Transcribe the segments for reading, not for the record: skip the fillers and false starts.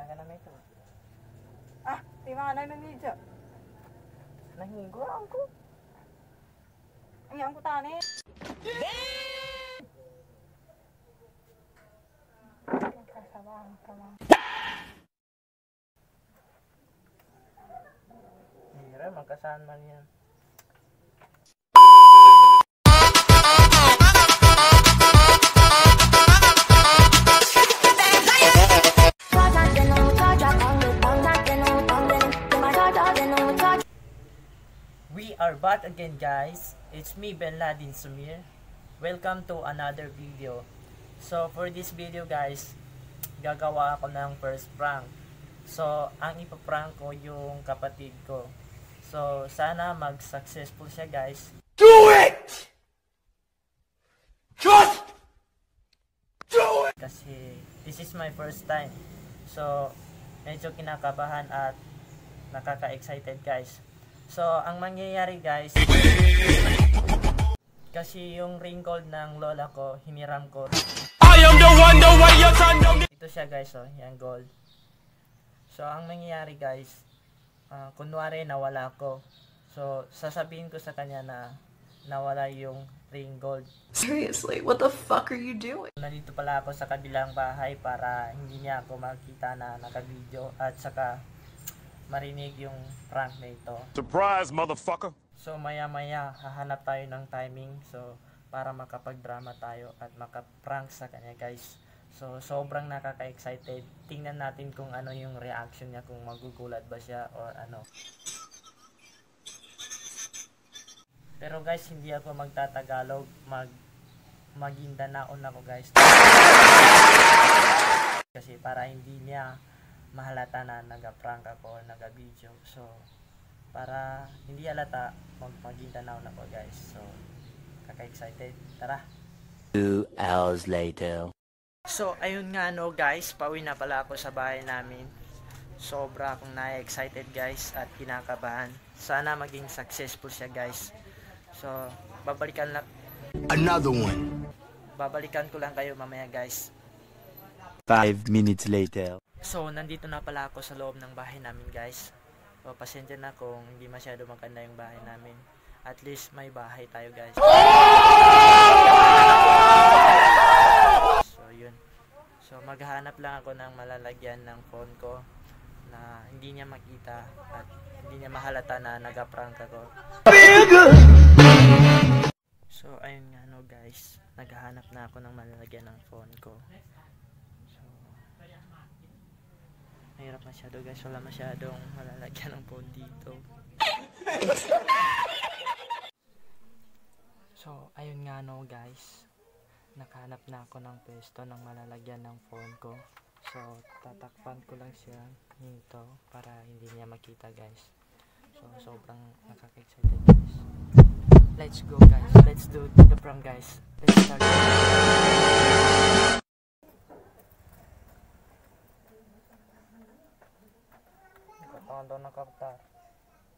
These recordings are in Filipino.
Talaga na ito. Ah, di mana na niya. Nahigo ako. Ang ko tani. Magkasabahan ka lang. Hira, magkasaan man yan. We are back again, guys. It's me, Ben Ladin Sumir. Welcome to another video. So for this video, guys, gagawa ako ng first prank. So ang ipaprank ko yung kapatid ko. So sana mag-successful siya, guys. Do it! Just do it! Kasi this is my first time. So medyo kinakabahan at nakaka-excited, guys. So ang mangyayari, guys, kasi yung ring gold ng lola ko, hiniram ko. I am the one, the way your son don't... Ito siya, guys, oh, yan gold. So ang mangyayari, guys, kunwari nawala ko. So sasabihin ko sa kanya na nawala yung ring gold. Seriously, what the fuck are you doing? Nandito pala ako sa kabilang bahay para hindi niya ako makita na naka-video at saka marinig yung prank na ito. Surprise, motherfucker! So maya maya hahanap tayo ng timing, so para makapag-drama tayo at maka-prank sa kanya, guys. So sobrang nakaka-excited. Tingnan natin kung ano yung reaction niya, kung magugulat ba siya or ano. Pero guys, hindi ako magtatagalog, magindanaon ako, guys. Kasi para hindi niya mahalata na naga-prank ako or naga-video. So para hindi halata, magindanaon ako, guys. So kaka-excited. Tara. 2 hours later. So ayun nga, no, guys, pauwi na pala ako sa bahay namin. Sobra akong na-excited, guys, at kinakabahan. Sana maging successful siya, guys. So babalikan Another one. babalikan ko lang kayo mamaya, guys. 5 minutes later. So nandito na pala ako sa loob ng bahay namin, guys. So pasensya na kung hindi masyado maganda yung bahay namin. At least may bahay tayo, guys. So yun. So maghahanap lang ako ng malalagyan ng phone ko na hindi niya makita at hindi niya mahalata na nagaprank ako. So ayun nga, no, guys, naghahanap na ako ng malalagyan ng phone ko. So mahirap masyado, guys, wala masyadong malalagyan ng phone dito. So ayun nga, no, guys, nakahanap na ako ng pwesto ng malalagyan ng phone ko. So tatakpan ko lang siya nito para hindi niya makita, guys. So sobrang nakaka-excited, guys. Let's go, guys. Let's do the prank, guys. Let's start. Katawan daw ng kaptar.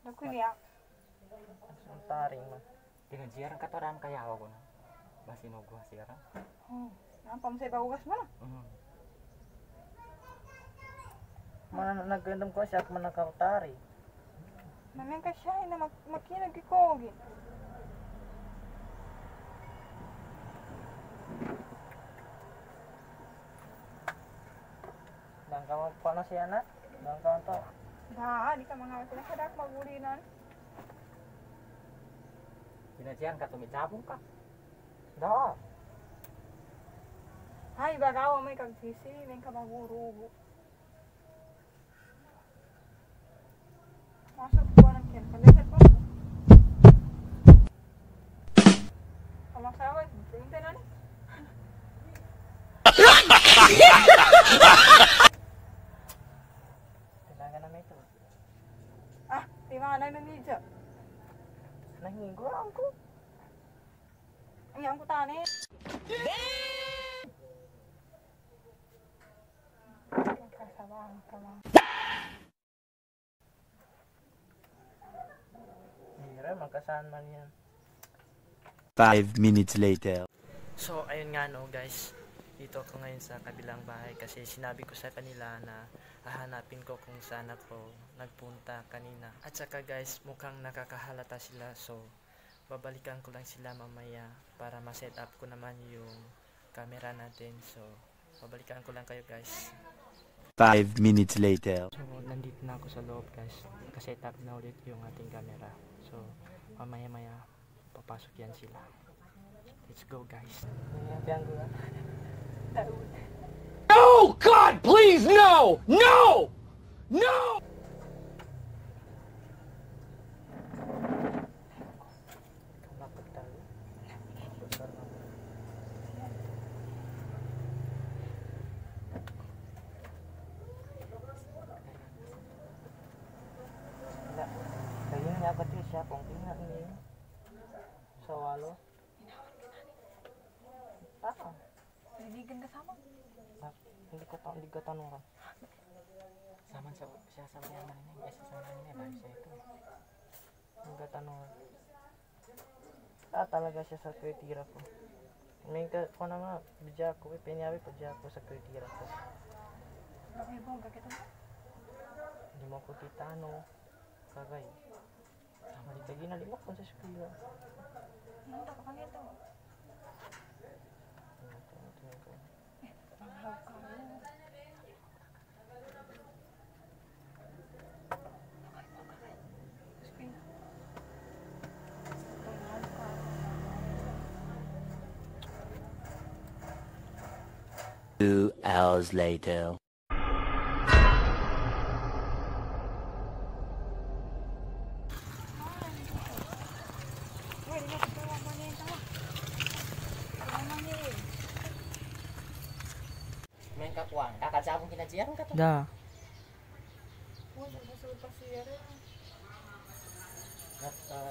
Nagkuliak. Ang taring man. Pinagsiyaran ka to ram kaya ako na. Basinugwa siya ram. Nampam sa ibagugas mo na. Mana nagandam ko siya at manakaptari. Namin ka siya na makinag ikogi. Dan ka pa na siya na. Dan ka to. Di ka mga pinasadak magulinan. Pinagsiyaran ka tumitsabong ka. Da. Hay, bagawa may kagsisi, may kamagurugo. Masuk ko ng kiyan. Kalikat mo. Kamaksawa, tingin na ni. Talaga na ito. Ah, di mana na niya. Nahigo ako. Ang ko tani. Magkasabahan ka lang. Hira, magkasaan man yan. 5 minutes later. So ayun nga, no, guys, Dito ako ngayon sa kabilang bahay kasi sinabi ko sa kanila na hahanapin ko kung saan ako nagpunta kanina. At saka guys, mukhang nakakahalata sila, so babalikan ko lang sila mamaya para ma-set up ko naman yung camera natin. So babalikan ko lang kayo guys. 5 minutes later. So nandito na ako sa loob guys, kasi set up na ulit yung ating camera. So mamaya papasok yan sila. Let's go guys. No, God, please, no! No! No! Kayun niya ba siya kung tingnan niyo sa walo? Naligan ka sama. Hindi ko tanong ka. Saman siya sa bayan na niya. Sa sana niya. Bahay siya ito. Hindi ko tanong. Talaga siya sa kwetira ko. May ko na nga, bidya ko. Pinyabi pa dya ko sa kwetira ko. Bakit mo gagawin mo? Hindi mo ko titano. Kagay. Sama di kagi nalimok kung sa eskwela. Nanda ka kanito. Panghaw ka. Two hours later. Main kakuang. Kakasabong kinajiyan ka to. Da.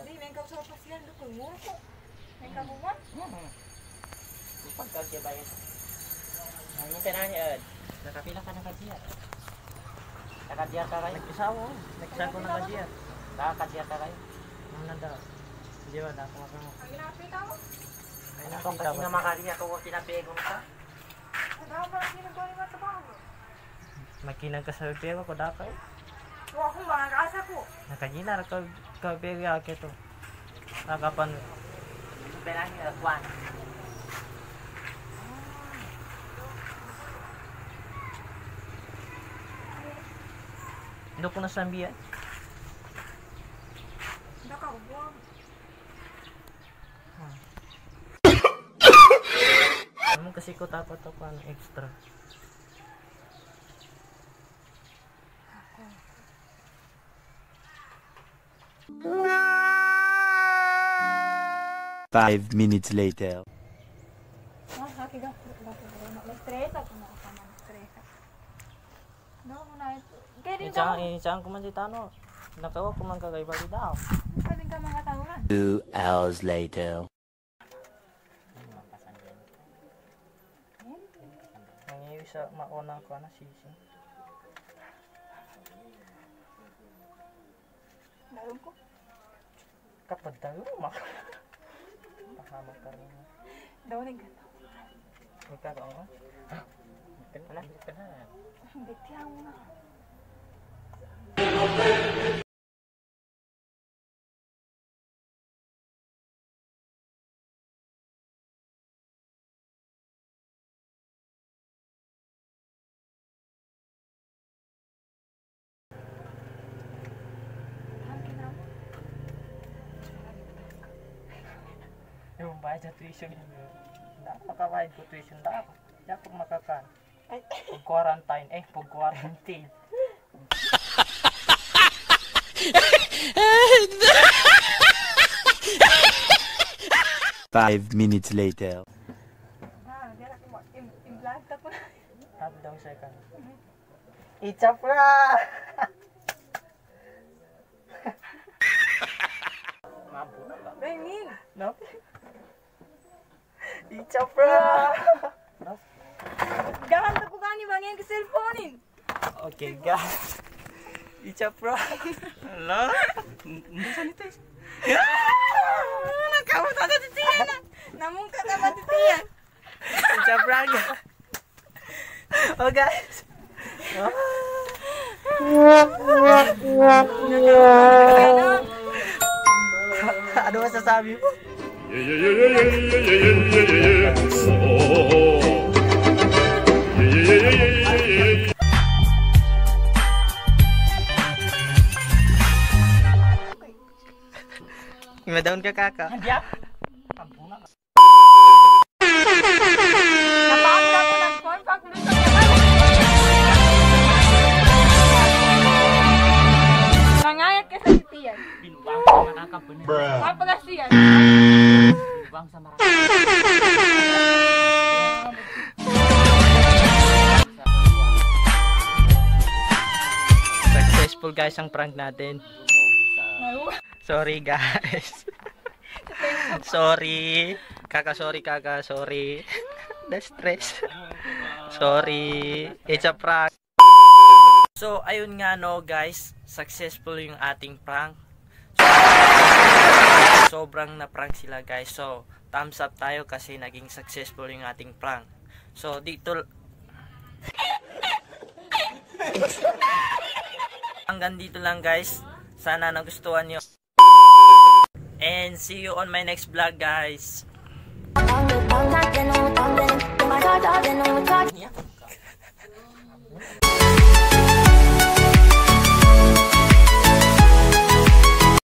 Di, main ka sa pasyan. Lukul mo ko. Main ka mo man. Pagkagya ba yun? Ang tinanya, nakapila ka na kajiyan. Nakadiyar ka kayo? Nag-isawa. Nag-isa ko na kadiya. Nakakadiyar ka kayo? Ano na Hindi ba na ako makamo. Ang ginapita mo. Ay Ano nakita kasi ba? nga makariya ko kinapego ka? Ano ba ang ginagawa ni mga trabaho? Makinang ka sa pero ko dapat. Huwag akong mga kaasa ko. Nakaginar ka pero yake to. Nakapan Perang niya, kuwan. Ino ko na sambiyan. Nakabuang. Naman kasi ko dapat ako ano extra. Five minutes later. Haki ka. Stress ako na ako man. Stress ako. No, muna ito. Kaya din ka. Saan ko man si Tano. Nakawa ko man kagay bali daw. Kaya din ka mga tauran. 2 hours later. Nangyayari sa mauna ko na sisi. Daron ko. Kapag tayo mak. Pahamak ka rin. Daw ni gata. Ikaw ako. Wala, hindi ka na. Hindi tiyaw mo na. Hangkin na mo. Yung bayad sa tuition yun. Dapat makabayad ko tuition. Dapat. Dapat makakan. Ay. Pag quarantine. Pag quarantine. Five minutes later. Dira ko i-vlog ta ko na. Half daw second. Ichapra! Mampu na ba? Bengin. No? Ichapra! Gahan ta ko gani bangin ke cellphone. Okay guys. Ichapra! Hala? Hindi sanitize. Nakamuta ta titiyan. Namun ka ta ba titiyan? Ichapra! Oh guys. Ano masasabi mo? Ima-down ka kaka. Napaangga ko ng phone pag luto ka. Nangayat ka sa titiyan. Binubang sa makakapun. Mapagasiyan. Binubang sa makakapun. Successful guys ang prank natin. Sorry guys. Sorry. Sorry kaka, sorry. Na-stress. Sorry. It's a prank. So, ayun nga no guys. Successful yung ating prank. Sobrang na-prank sila guys. So, thumbs up tayo kasi naging successful yung ating prank. So, dito... Hanggang dito lang guys. Sana nagustuhan nyo. And see you on my next vlog guys.